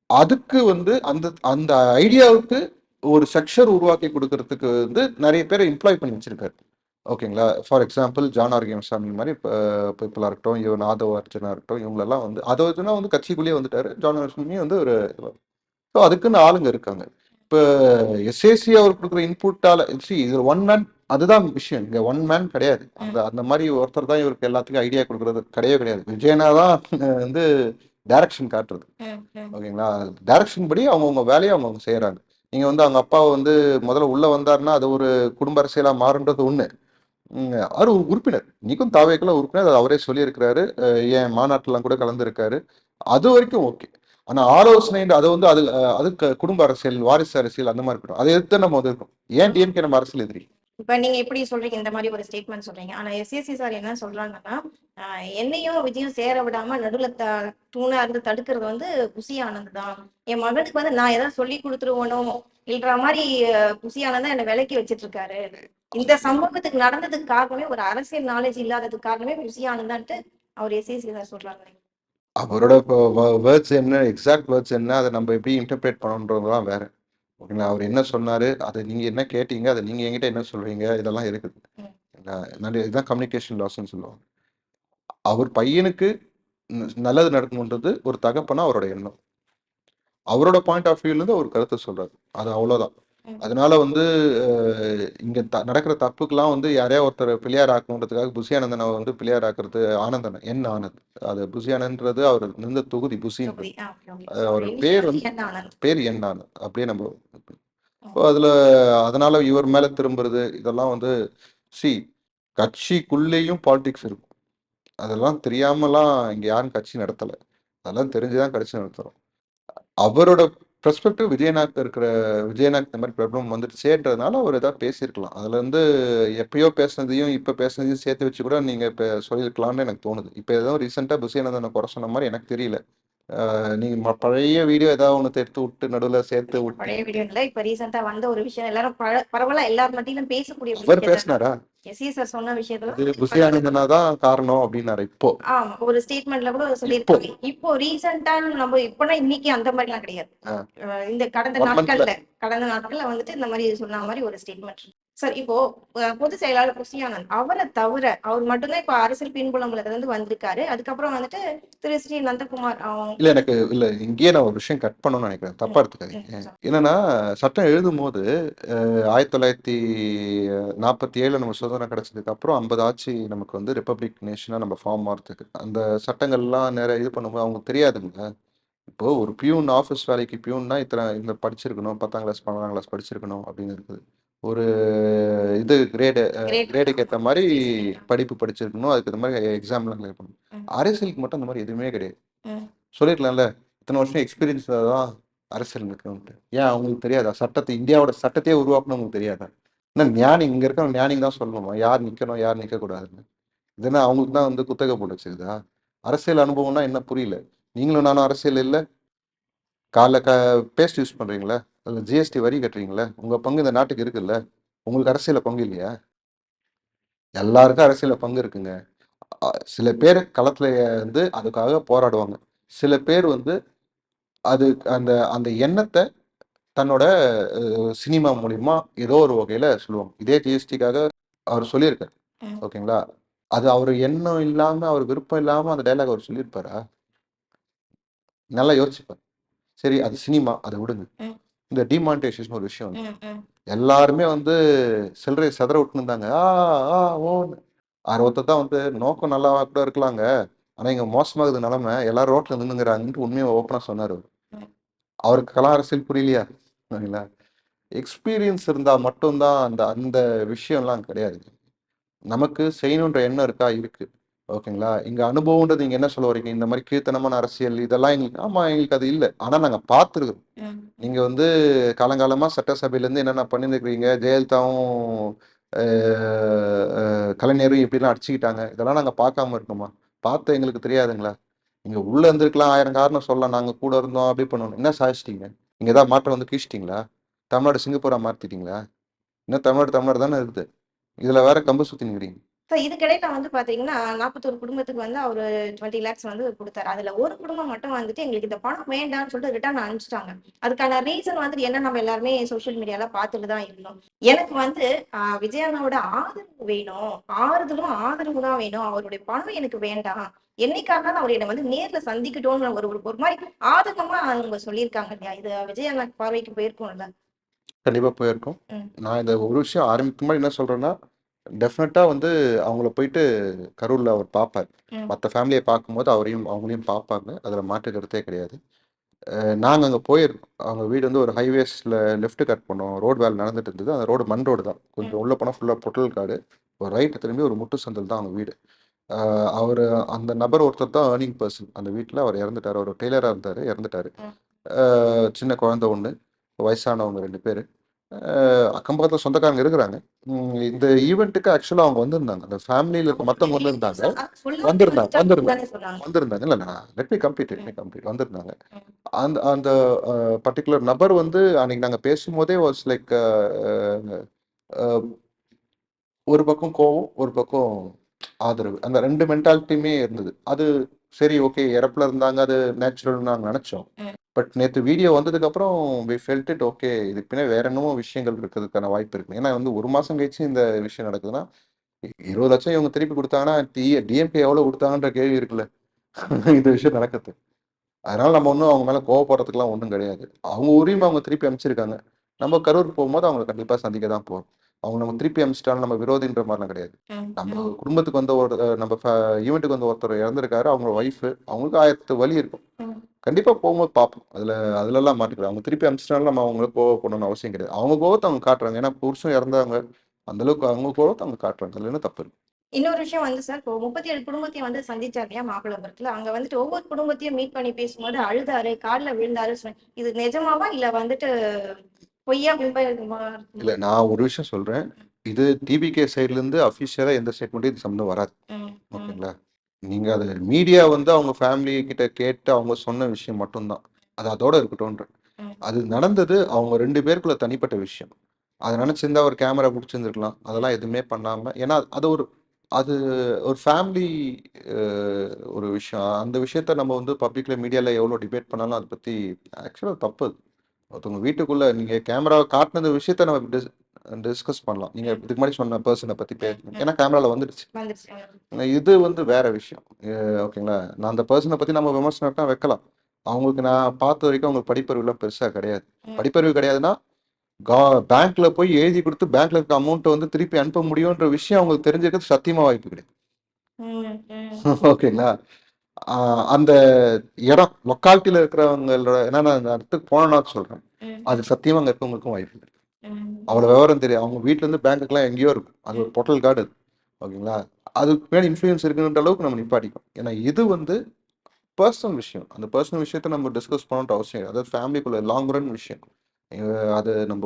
அதுக்கு வந்து அந்த அந்த ஐடியாவுக்கு ஒரு ஸ்ட்ரக்சர் உருவாக்கி கொடுக்கறதுக்கு வந்து நிறைய பேரை எம்ப்ளாய் பண்ணி வச்சிருக்காரு. ஓகேங்களா? ஃபார் எக்ஸாம்பிள் ஜான் ஆர்கியம்சாமி மாதிரி பீப்புளாக இருக்கட்டும், இவன் ஆதவ அர்ஜுனா இருக்கட்டும், இவங்களெல்லாம் வந்து ஆதவ வந்து கட்சிக்குள்ளேயே வந்துட்டாரு. ஜான் ஆர்கியம்சாமி வந்து ஒரு ஸோ அதுக்குன்னு ஆளுங்க இருக்காங்க. இப்போ எஸ்ஏசி அவர் கொடுக்குற இன்புட்டால இது ஒன் மேன், அதுதான் விஷயம். இங்க ஒன் மேன் கிடையாது. அந்த அந்த மாதிரி ஒருத்தர் தான் இவருக்கு எல்லாத்துக்கும் ஐடியா கொடுக்கறது கிடையவே கிடையாது. விஜயனா தான் வந்து டைரக்ஷன் காட்டுறது. ஓகேங்களா? டைரக்ஷன் படி அவங்கவுங்க வேலையை அவங்கவுங்க செய்யறாங்க. நீங்க வந்து அவங்க அப்பா வந்து முதல்ல உள்ள வந்தாருன்னா அது ஒரு குடும்ப அரசியலா மாறுன்றது ஒண்ணு. அவர் ஒரு உறுப்பினர், இன்னைக்கும் தாவேக்கெல்லாம் உறுப்பினர், அது அவரே சொல்லியிருக்கிறாரு. ஏன் மாநாட்டுலாம் கூட கலந்துருக்காரு. அது வரைக்கும் ஓகே. ஆனா ஆலோசனை அதை வந்து அதுக்கு குடும்ப அரசியல், வாரிசு அரசியல் அந்த மாதிரி இருக்கட்டும், அதை எதிர்த்து நம்ம வந்து இருக்கோம். ஏன் டிஎம்கே நம்ம அரசியல் எதிரி? இப்ப நீங்க எப்படி சொல்றீங்க, இந்த மாதிரி ஒரு ஸ்டேட்மெண்ட் சொல்றீங்க. ஆனா எஸ்எஸ்சி சார் என்ன சொல்றாங்கன்னா, என்னையும் விஜயும் சேர விடாம நடுவுல தூணா இருந்து தடுக்கிறது வந்து புசி ஆனந்த் தான். என் மகனுக்கு வந்து நான் ஏதாவது சொல்லி கொடுத்துருவோனோ இல்லற மாதிரி புசி ஆனந்த் என்னை விலக்கி வச்சிட்டு இருக்காரு. இந்த சம்பவத்துக்கு நடந்ததுக்கு காரணமே ஒரு அரசியல் நாலேஜ் இல்லாததுக்கு காரணமே புசி ஆனந்தான்ட்டு அவர் எஸ்எஸ்சி சார் சொல்றாங்க. அவரோட வேர்ட்ஸ் என்ன, எக்ஸாக்ட் வேர்ட்ஸ் என்ன, அதை நம்ம எப்படி இன்டர்பிரேட் பண்ணணுன்றதுலாம் வேற. ஓகேங்களா? அவர் என்ன சொன்னாரு, அதை நீங்க என்ன கேட்டீங்க, அதை நீங்க என்கிட்ட என்ன சொல்றீங்க, இதெல்லாம் இருக்குது. இதுதான் கம்யூனிகேஷன் லாஸ்ன்னு சொல்லுவாங்க. அவர் பையனுக்கு நல்லது நடக்கணுன்றது ஒரு தகப்பனா அவரோட எண்ணம். அவரோட பாயிண்ட் ஆஃப் வியூல இருந்து ஒரு கருத்தை சொல்றாரு. அது அவ்வளவுதான். அதனால வந்து இங்க நடக்கிற தப்புக்கெல்லாம் வந்து யாரையா ஒருத்தர் பிள்ளையார் ஆக்கணுன்றதுக்காக புசி ஆனந்தனை வந்து பிள்ளையார் ஆக்குறது ஆனந்தன் என் ஆனந்த். அது புசி ஆனந்த்ன்றது அவர் இருந்த தொகுதி புசின்றது. அவர் பேர் வந்து பேர் என் ஆனந்த். அப்படியே நம்ம அதுல அதனால இவர் மேல திரும்புறது இதெல்லாம் வந்து கட்சிக்குள்ளேயும் பாலிடிக்ஸ் இருக்கும். அதெல்லாம் தெரியாமலாம் இங்க யாரும் கட்சி நடத்தல. அதெல்லாம் தெரிஞ்சுதான் கட்சி நடத்துறோம். அவரோட பெர்ஸ்பெக்டிவ் விஜயநாத் இந்த மாதிரி ப்ராப்ளம் வந்துடுச்சேன்றதுனால அவர் ஏதாவது பேசியிருக்கலாம். அதுல இருந்து எப்பயோ பேசுனதையும் இப்ப பேசுனதையும் சேர்த்து வச்சு கூட நீங்க இப்ப சொல்லியிருக்கலாம்னு எனக்கு தோணுது. இப்ப ஏதோ ரீசெண்டா புசியானந்தனை குறை சொன்ன மாதிரி எனக்கு தெரியல. நீங்க பழைய வீடியோ ஏதாவது ஒண்ணு எடுத்து விட்டு நடுவுல சேர்த்து விட்டு. பழைய வீடியோ இல்ல, இப்ப ரீசெண்டா வந்த ஒரு விஷயம் எல்லாரும் பரவலா எல்லார் மத்தியிலும் பேசக்கூடிய அவர் பேசினாரா? எஸ்சி சார் சொன்ன விஷயத்துல புசி ஆனந்தனா தான் காரணம் அப்படின்னாரு. இப்போ ஆமா ஒரு ஸ்டேட்மெண்ட்ல கூட சொல்லியிருக்காங்க. இப்போ ரீசெண்டா நம்ம இப்பனா இன்னைக்கு அந்த மாதிரி எல்லாம் கிடையாது. இந்த கடந்த நாட்கள்ல வந்துட்டு இந்த மாதிரி சொன்ன மாதிரி ஒரு ஸ்டேட்மெண்ட். சார் இப்போ பொதுச் செயலாளர் புசி ஆனந்த் அவரை தவிர அவர் மட்டும்தான் இப்ப அரசியல் பின்புலங்கள்ல இருந்து வந்திருக்காரு. அதுக்கப்புறம் வந்துட்டு திரு ஸ்ரீ நந்தகுமார். எனக்கு இங்கேயே நான் ஒரு விஷயம் கட் பண்ணணும்னு நினைக்கிறேன், தப்பா எடுத்துக்காதீங்க. என்னன்னா சட்டம் எழுதும் போது 1947 நம்ம சுதந்திரம் கிடைச்சதுக்கு அப்புறம் 50 ஆட்சி நமக்கு வந்து ரிப்பப்ளிக் நேஷனா நம்ம ஃபார்ம் ஆகிறதுக்கு அந்த சட்டங்கள்லாம் நிறைய இது பண்ணும்போது அவங்களுக்கு தெரியாதுங்க. இப்போ ஒரு பியூன் ஆஃபீஸ் வேலைக்கு பியூன்னா இந்த படிச்சிருக்கணும், 10ஆம் கிளாஸ் 12ஆம் கிளாஸ் படிச்சிருக்கணும் அப்படின்னு இருக்குது. ஒரு இது கிரேடுக்கு ஏற்ற மாதிரி படிப்பு படிச்சிருக்கணும், அதுக்கு இந்த மாதிரி எக்ஸாம்லாம் கிளியர் பண்ணணும். அரசியலுக்கு மட்டும் அந்த மாதிரி எதுவுமே கிடையாது. சொல்லிருக்கலாம்ல, இத்தனை வருஷம் எக்ஸ்பீரியன்ஸ் தான் அரசியல் இருக்குன்ட்டு. ஏன் அவங்களுக்கு தெரியாதா? இந்தியாவோட சட்டத்தையே உருவாக்கணும் உங்களுக்கு தெரியாதா? என்ன ஞானி இங்க இருக்கிற ஞானிங்க தான் சொல்லணுமா யார் நிக்கணும் யார் நிக்க கூடாதுன்னு? இதுனா அவங்களுக்கு தான் வந்து குத்தகை போட்டு வச்சுக்குதா? அரசியல் அனுபவம்னா என்ன புரியல. நீங்களும் நானும் அரசியல் இல்ல. காலைல பேஸ்ட் யூஸ் பண்றீங்களா? அதுல ஜிஎஸ்டி வரி கட்டுறீங்களா? உங்க பங்கு இந்த நாட்டுக்கு இருக்குல்ல. உங்களுக்கு அரசியல பங்கு இல்லையா? எல்லாருக்கும் அரசியல பங்கு இருக்குங்க. சில பேர் களத்துல வந்து அதுக்காக போராடுவாங்க. சில பேர் வந்து அது அந்த அந்த எண்ணத்தை தன்னோட சினிமா மூலியமா ஏதோ ஒரு வகையில சொல்லுவாங்க. இதே ஜிஎஸ்டிக்காக அவர் சொல்லியிருக்காரு. ஓகேங்களா? அது அவர் எண்ணம் இல்லாம, அவர் விருப்பம் இல்லாம அந்த டயலாக் அவர் சொல்லியிருப்பாரா? நல்லா யோசிச்சுப்பாரு. சரி அது சினிமா, அத விடுங்க. இந்த டிமானிட்டைசேஷன் ஒரு விஷயம் இருக்கு. எல்லாருமே வந்து சில்லறைய சிதற விட்டுன்னு இருந்தாங்க. ஓன்னு. ஒருத்தர் தான் வந்து நோக்கம் நல்லாவா கூட இருக்கலாங்க. ஆனா இங்க மோசமாகுது நிலைமை. எல்லாரும் ரோட்ல நின்னுங்கிறாங்கன்ட்டு உண்மையை ஓப்பனா சொன்னாரு அவரு. அவருக்கு கலா அரசியல் புரியலையா? சரிங்களா? எக்ஸ்பீரியன்ஸ் இருந்தா மட்டும் தான் அந்த அந்த விஷயம்லாம் கிடையாது. நமக்கு செய்யணுன்ற எண்ணம் இருக்கா? இருக்கு. ஓகேங்களா? இங்க அனுபவம்ன்றது நீங்க என்ன சொல்ல வரீங்க? இந்த மாரி கீழ்த்தனமான அரசியல் இதெல்லாம் எங்களுக்கு ஆமா எங்களுக்கு அது இல்ல. ஆனா நாங்க பார்த்துருக்கோம். நீங்க வந்து காலங்காலமா சட்டசபையிலேருந்து என்னென்ன பண்ணியிருக்கிறீங்க? ஜெயலலிதாவும் அ அ கலைஞரும் எப்படிலாம் அடிச்சுக்கிட்டாங்க. இதெல்லாம் நாங்க பார்க்காம இருக்கோமா? பார்த்து எங்களுக்கு தெரியாதுங்களா? நீங்க உள்ள இருந்திருக்கலாம் 1000 காரணம் சொல்லலாம். நாங்க கூட இருந்தோம், அப்படி பண்ணோம். என்ன சாதிச்சிட்டீங்க? நீங்க ஏதாவது மாற்றம் வந்து கீழிச்சிட்டீங்களா? தமிழ்நாடு சிங்கப்பூரா மாத்திட்டீங்களா? இன்னும் தமிழ்நாடு தமிழ்நாடு தானே இருக்குது. இதுல வேற கம்பு சுத்தின்னுக்கிறீங்க. ஸோ இதுக்கிடையில வந்து பார்த்தீங்கன்னா, 41 குடும்பத்துக்கு வந்து அவரு 20 லேக்ஸ் வந்து குடுத்தாரு. அதுல ஒரு குடும்பம் மட்டும் வந்துட்டு எங்களுக்கு இந்த பணம் வேண்டான்னு சொல்லிட்டு ரிட்டர்ன் அனுப்பிச்சுட்டாங்க. அதுக்கான ரீசன் வந்துட்டு என்ன நம்ம எல்லாருமே சோசியல் மீடியால பார்த்துட்டு தான் இருந்தோம். எனக்கு வந்து விஜய் அண்ணாவோட ஆதரவு வேணும். ஆதரவு தான் வேணும். அவருடைய பணம் எனக்கு வேண்டாம். என்னைக்கா இருந்தாலும் அவர் என்ன வந்து நேர்ல சந்திக்கட்டும்னு ஒரு ஒரு ஒரு மாரி ஆதங்கமா அவங்க சொல்லியிருக்காங்க இல்லையா? இது விஜய் அண்ணா பார்வைக்கு போயிருக்கும்ல? கண்டிப்பா போயிருக்கும். ம். நான் இந்த ஒரு விஷயம் ஆரம்பிக்கும் முன்னாடி என்ன சொல்றேன்னா, டெஃபினட்டா வந்து அவங்கள போயிட்டு கரூர்ல அவர் பார்ப்பார். ம். மத்த ஃபேமிலிய பார்க்கும்போது அவங்களையும் பார்ப்பாங்க. அதுல மாற்று கருத்தே கிடையாது. நாங்க அங்க போயிருக்கோம். அவங்க வீடு வந்து ஒரு ஹைவேஸ்ல லெஃப்ட் கட் பண்ணோம். ரோடு வேலை நடந்துட்டு இருந்தது. அந்த ரோடு மண் ரோடு தான். கொஞ்சம் உள்ள போனா ஃபுல்லா பொட்டல் காடு. ஒரு ரைட் திரும்பி ஒரு முட்டு சந்தில் தான் அவங்க வீடு. அ அவரு அந்த நபர் ஒருத்தர் தான் ஏர்னிங் பெர்சன். அந்த வீட்ல அவர் இறந்துட்டாரு. அவரு டெய்லரா இருந்தாரு. இறந்துட்டாரு. சின்ன குழந்தை 1, வயசானவங்க 2 பேரு. அக்கம் பக்கத்துல சொந்தக்காரங்க இருக்கிறாங்க. இந்த ஈவென்ட்டுக்கு ஆக்சுவலா அவங்க வந்திருந்தாங்க. அந்த ஃபேமிலில இருக்க மத்தவங்க வந்திருந்தாங்க. வந்திருந்தாங்க வந்திருந்தாங்க வந்திருந்தாங்க. இல்ல லெட் மீ கம்ப்ளீட் வந்திருந்தாங்க. அந்த அந்த பர்ட்டிகுலர் நபர் வந்து அன்னைக்கு நாங்க பேசும்போதே வாஸ் லைக் ஒரு பக்கம் கோவம், ஒரு பக்கம் ஆதரவு. அந்த 2 மென்டாலிட்டியுமே இருந்தது. அது சரி ஓகே இறப்புல இருந்தாங்க. அது நேச்சுரல்னு நாங்க நெனச்சோம். பட் நேத்து வீடியோ வந்ததுக்கப்புறம் வி ஃபெல்ட் இட் ஓகே. இதுக்கு பின்னாடி வேற என்னமோ விஷயங்கள் இருக்கிறதுக்கான வாய்ப்பு இருக்கு. ஏன்னா வந்து 1 மாசம் கழிச்சு இந்த விஷயம் நடக்குதுன்னா, 20,00,000 இவங்க திருப்பி குடுத்தாங்கன்னா, டிஎம்கே எவ்வளோ குடுத்தாங்கன்ற கேள்வி இருக்குல்ல. இந்த விஷயம் நடக்குது. அதனால நம்ம ஒண்ணும் அவங்க மேல கோவப்படுறதுக்குலாம் ஒண்ணும் கிடையாது. அவங்க உரிமை அவங்க திருப்பி அனுப்பிச்சிருக்காங்க. நம்ம கரூர் போகும்போது அவங்கள கண்டிப்பா சந்திக்க தான் போறோம். அவங்க நம்ம திருப்பி அனுப்பிச்சிட்டாலும் நம்ம விரோதின்ற மாரிலாம் கிடையாது. நம்ம குடும்பத்துக்கு வந்த ஒரு நம்ம ஈவென்ட்டுக்கு வந்த ஒருத்தர் இறந்திருக்காரு. அவங்க ஒய்ஃப் அவங்களுக்கு 1000 வலி இருக்கும். கண்டிப்பா போகும்போது பார்ப்போம். அதுலலாம் மாட்டிக்கிறோம். அவங்க திருப்பி அனுப்பிச்சிட்டாலும் நம்ம அவங்கள கோவப்படணும்னு அவசியம் கிடையாது. அவங்க கோவத்த அவங்க காட்டுறாங்க. ஏன்னா புருஷன் இறந்தவங்க. அந்த அளவுக்கு அவங்க கோவத்த அவங்க காட்டுறாங்க. அதுல என்ன தப்பு இருக்கு? இன்னொரு விஷயம் வந்து சார், இப்போ 37 குடும்பத்தையும் வந்து சந்திச்சாரு இல்லையா மாமல்லபுரத்துல. அங்க வந்துட்டு ஒவ்வொரு குடும்பத்தையும் மீட் பண்ணி பேசும்போது அழுதாரு, கால்ல விழுந்தாரு இது நிஜமாவா? இல்ல வந்துட்டு பொய்யா பிம்பமா இருக்குமா? இல்ல நான் ஒரு விஷயம் சொல்றேன். இது டிவிகே சைடுல இருந்து அபிஷியலா எந்த ஸ்டேட்மெண்ட்டும் இது சம்மந்தம் வராது. ஓகேங்களா? நீங்க அத மீடியா வந்து அவங்க ஃபேமிலி கிட்ட கேட்டு அவங்க சொன்ன விஷயம் மட்டும் தான். அது அதோட இருக்கட்டும்ன்றேன். அது நடந்தது அவங்க 2 பேருக்குள்ள தனிப்பட்ட விஷயம். அத நினைச்சிருந்தா ஒரு கேமரா புடிச்சிருந்திருக்கலாம். அதெல்லாம் எதுவுமே பண்ணாம ஏன்னா அது ஒரு அது ஒரு ஃபேமிலி அ ஒரு விஷயம். அந்த விஷயத்த நம்ம வந்து பப்ளிக்ல மீடியால எவ்வளோ டிபேட் பண்ணாலும் அத பத்தி ஆக்சுவலா தப்பு அது. ஒருத்தவங்க வீட்டுக்குள்ள நீங்க கேமராவ காட்டுனது விஷயத்த நம்ம டிஸ்கஸ் பண்ணலாம். நீங்க இதுக்கு முன்னாடி சொன்ன பெர்சன பத்தி பேசணும். ஏன்னா கேமரால வந்துடுச்சு. இது வந்து வேற விஷயம். ஓகேங்களா? நான் அந்த பெர்சன பத்தி நம்ம விமர்சனம்னா வைக்கலாம். அவங்களுக்கு நான் பார்த்த வரைக்கும் அவங்களுக்கு படிப்பறிவுலாம் பெருசா கிடையாது. படிப்பறிவு கிடையாதுன்னா, கா பேங்க்ல போய் எழுதி குடுத்து பேங்க்ல இருக்க அமௌண்ட்ட வந்து திருப்பி அனுப்ப முடியுன்ற விஷயம் அவங்களுக்கு தெரிஞ்சிருக்கிறது சத்தியமா வாய்ப்பு கிடையாது. ஓகேங்களா? ஆ அந்த இடம் லொக்காலிட்டில இருக்கிறவங்களோட ஏன்னா நான் அந்த இடத்துக்கு போனேன்னா சொல்றேன். அது சத்தியமா அங்க இருக்கவங்களுக்கும் வாய்ப்பு இருக்கு. அவ்வளோ விவரம் தெரியும். அவங்க வீட்ல இருந்து பேங்க்குக்குலாம் எங்கேயோ இருக்கும். அது ஒரு பொட்டல் கார்டு அது. ஓகேங்களா? அதுக்கு மேல இன்ஃப்ளூயன்ஸ் இருக்குன்ற அளவுக்கு நம்ம நிப்பாட்டிக்கணும். ஏன்னா இது வந்து பர்சனல் விஷயம். அந்த பர்சனல் விஷயத்த நம்ம டிஸ்கஸ் பண்ணணுன்ற அவசியம் இல்ல. அதாவது ஃபேமிலிக்குள்ள லாங் ரன் விஷயம். அது நம்ப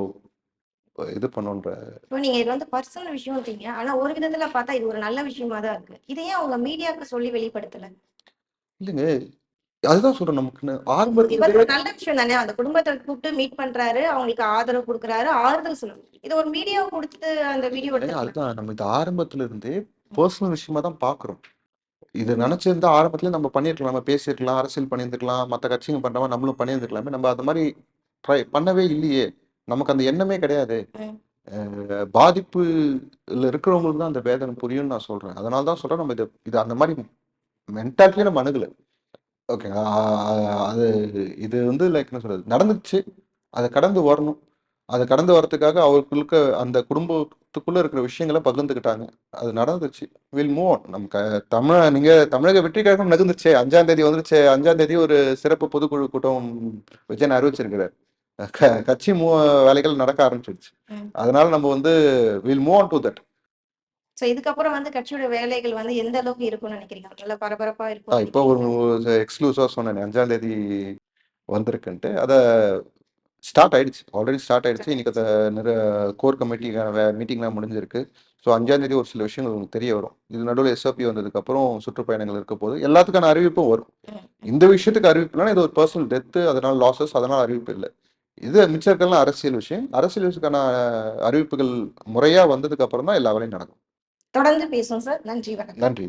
இது பண்ணணுன்ற இப்போ நீங்க இது வந்து பர்சனல் விஷயம்ன்றீங்க. ஆனா ஒரு விதத்துல பார்த்தா இது ஒரு நல்ல விஷயமா தான் இருக்கு. இத ஏன் அவங்க மீடியாக்கு சொல்லி வெளிப்படுத்தல? இல்லங்க. அதுதான் சொல்றேன் நமக்குன்னு இது ஆரம்பத்திலேயே ஒரு நல்ல விஷயம் தானே. அந்த குடும்பத்த கூப்பிட்டு மீட் பண்றாரு. அவங்களுக்கு ஆதரவு குடுக்குறாரு. ஆறுதல் சொல்லணும். இது ஒரு மீடியாவ குடுத்து அந்த வீடியோ இல்லங்க. எடுத்திருக்கலாம். அதுதான் நம்ம இது ஆரம்பத்துல இருந்தே பர்சனல் விஷயமா தான் பார்க்குறோம். இது நினைச்சிருந்தா ஆரம்பத்திலே நம்ம பண்ணியிருக்கலாம். நம்ம பேசியிருக்கலாம், அரசியல் பண்ணியிருந்துக்கலாம், மத்த கட்சிங்க பண்ற மாரி நம்மளும் பண்ணியிருந்துக்கலாமே. நம்ம அது மாரி பண்ணவே இல்லையே! நமக்கு அந்த எண்ணமே கிடையாதே! ம். பாதிப்புல இருக்கிறவங்களுக்கு தான் அந்த வேதனை புரியும்னு நான் சொல்றேன். அதனால தான் சொல்றேன் நம்ம இது அந்த மாரி மென்டாலிட்டியே நம்ம அணுகல. ஓகேங்களா? அது இது வந்து லைக் என்ன சொல்றது? நடந்துச்சு. அத கடந்து வரணும். அத கடந்து வரதுக்காக அவர்களுக்கு அந்த குடும்பத்துக்குள்ள இருக்கிற விஷயங்கள பகிர்ந்துக்கிட்டாங்க. அது நடந்துச்சு. Will move on. நம்ம நீங்க தமிழக வெற்றி கழகம் நகர்ந்துருச்சே. 5ஆம் தேதி வந்துருச்சே. 5ஆம் தேதி ஒரு சிறப்பு பொதுக்குழு கூட்டம் விஜயன் அறிவிச்சிருக்கிறார். கட்சி வேலைகள் நடக்க ஆரம்பிச்சிருச்சு. ம். அதனால நம்ம வந்து will move on do that. So இதுக்கப்புறம் வந்து கட்சியோட வேலைகள் வந்து எந்த அளவுக்கு இருக்கும்னு நினைக்கிறீங்க? நல்ல பரபரப்பா இருக்கும்னு இப்போ ஒரு நினைக்கிறீங்களா? எக்ஸ்க்ளூசிவா சொன்னேனே 5ஆம் தேதி வந்திருக்குன்ட்டு. அத ஸ்டார்ட் ஆயிடுச்சு. ஆல்ரெடி ஸ்டார்ட் ஆயிடுச்சு. இன்னைக்கு அத கோர் கமிட்டிக்கான மீட்டிங்லாம் முடிஞ்சிருக்கு. ஸோ 5ஆம் தேதி ஒரு சில விஷயங்கள் உங்களுக்கு தெரிய வரும். இது நடுவுல எஸ்ஓபி வந்ததுக்கப்புறம் சுற்றுப்பயணங்கள் இருக்க போது, எல்லாத்துக்கான அறிவிப்பும் வரும். ம். இந்த விஷயத்துக்கு அறிவிப்பு இல்லன்னா, இது ஒரு பெர்சனல் டெத் அதனால லாஸஸ் அதனால அறிவிப்பு இல்ல. இது மிச்சம் இருக்கிறதெல்லாம் அரசியல் விஷயம். அரசியல் விஷயத்துக்கான அறிவிப்புகள் முறையா வந்ததுக்கு அப்புறம் தான் எல்லா வேலையும் நடக்கும். தொடர்ந்து பேசுவோம் சார். நன்றி, வணக்கம். நன்றி.